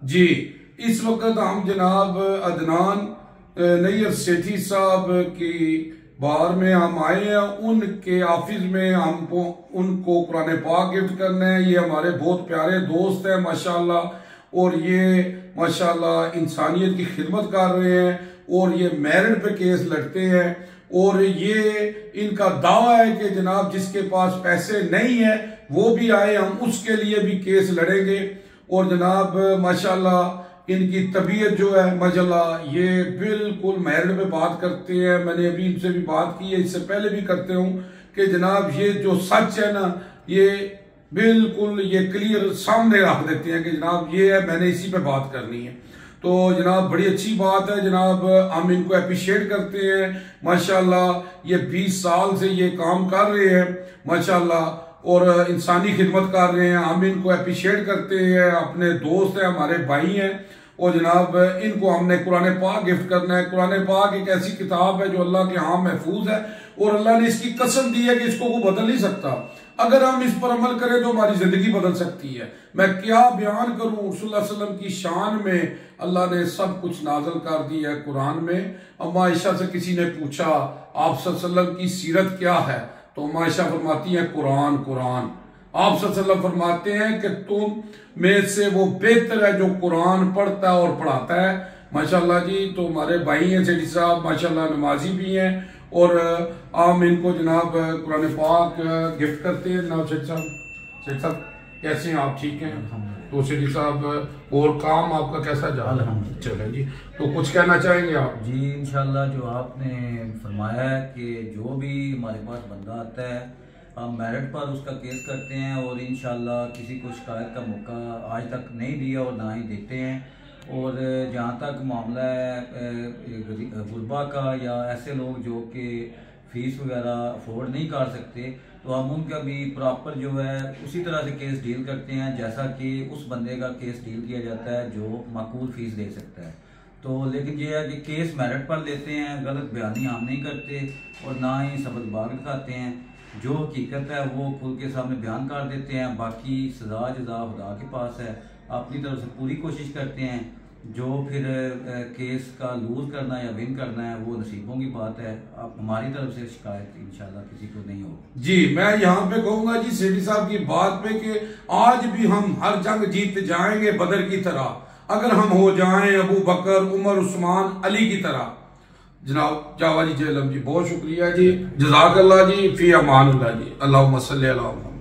जी, इस वक्त हम जनाब अदनान नैयर सेठी साहब की बार में हम आए हैं। उनके ऑफिस में हमको उनको कुरान पाक गिफ्ट करना है। ये हमारे बहुत प्यारे दोस्त हैं माशाल्लाह, और ये माशाल्लाह इंसानियत की खिदमत कर रहे हैं, और ये मेरिट पे केस लड़ते हैं। और ये इनका दावा है कि जनाब जिसके पास पैसे नहीं है वो भी आए, हम उसके लिए भी केस लड़ेंगे। और जनाब माशाल्लाह इनकी तबीयत जो है माशाल्लाह ये बिल्कुल मेरिट पे बात करते हैं। मैंने अभी इनसे भी बात की है, इससे पहले भी करते हूँ कि जनाब ये जो सच है ना, ये बिल्कुल ये क्लियर सामने रख देते हैं कि जनाब ये है, मैंने इसी पे बात करनी है। तो जनाब बड़ी अच्छी बात है जनाब, हम इनको अप्रिशिएट करते हैं माशाल्लाह। ये 20 साल से ये काम कर रहे हैं माशाल्लाह, और इंसानी खिदमत कर रहे हैं। हम इनको अप्रिशिएट करते हैं, अपने दोस्त हैं, हमारे भाई हैं। और जनाब इनको हमने कुरान पाक गिफ्ट करना है। कुरान पाक एक ऐसी किताब है जो अल्लाह के यहाँ महफूज है, और अल्लाह ने इसकी कसम दी है कि इसको कोई बदल नहीं सकता। अगर हम इस पर अमल करें तो हमारी जिंदगी बदल सकती है। मैं क्या बयान करूं, रसूलुल्लाह सल्लल्लाहु अलैहि वसल्लम की शान में अल्लाह ने सब कुछ नाजल कर दिया है कुरान में। अम्मा आयशा से किसी ने पूछा आप सल्लल्लाहु अलैहि वसल्लम की सीरत क्या है, तो अम्मा आयशा फरमाती है कुरान कुरान। आप सल्लल्लाहु अलैहि वसल्लम फरमाते हैं कि तुम में से वो बेहतर है जो कुरान पढ़ता है और पढ़ाता है माशाल्लाह जी। तो हमारे भाई हैं सेठी साहब माशाल्लाह, नमाजी भी हैं, और हम इनको जनाब कुरान पाक गिफ्ट करते हैं। जनाब सेठ साहब कैसे हैं आप, ठीक हैं? तो सेठी साहब और काम आपका कैसा जा रहा है? चले जी, तो कुछ कहना चाहेंगे आप? जी इंशाल्लाह जो आपने फरमाया है कि जो भी हमारे पास बंदा आता है हम मेरिट पर उसका केस करते हैं, और इंशाल्लाह किसी को शिकायत का मौका आज तक नहीं दिया और ना ही देते हैं। और जहाँ तक मामला है गुरबा का या ऐसे लोग जो कि फीस वगैरह अफोर्ड नहीं कर सकते, तो हम उनका भी प्रॉपर जो है उसी तरह से केस डील करते हैं जैसा कि उस बंदे का केस डील किया जाता है जो माकूल फीस दे सकता है। तो लेकिन ये है कि केस मेरिट पर लेते हैं, गलत बयानी हम नहीं करते और ना ही सबक बाग दिखाते हैं। जो हकीकत है वो खुल के सामने बयान कर देते हैं। बाकी सजा जजा खुदा के पास है, अपनी तरफ से पूरी कोशिश करते हैं। जो फिर केस का लूज करना या विन करना है वो नसीबों की बात है। आप हमारी तरफ से शिकायत इंशाल्लाह किसी को नहीं होगी। जी मैं यहाँ पे कहूंगा जी सेठी साहब की बात पे कि आज भी हम हर जंग जीत जाएंगे बदर की तरह, अगर हम हो जाएं अबू बकर उमर उस्मान अली की तरह। जनाब जावा जी जेलम जी बहुत शुक्रिया जी, जज़ाकल्लाह जी, फी अमानुल्लाह जी, अल्लाहुम्मा सल्ली अला मुहम्मद।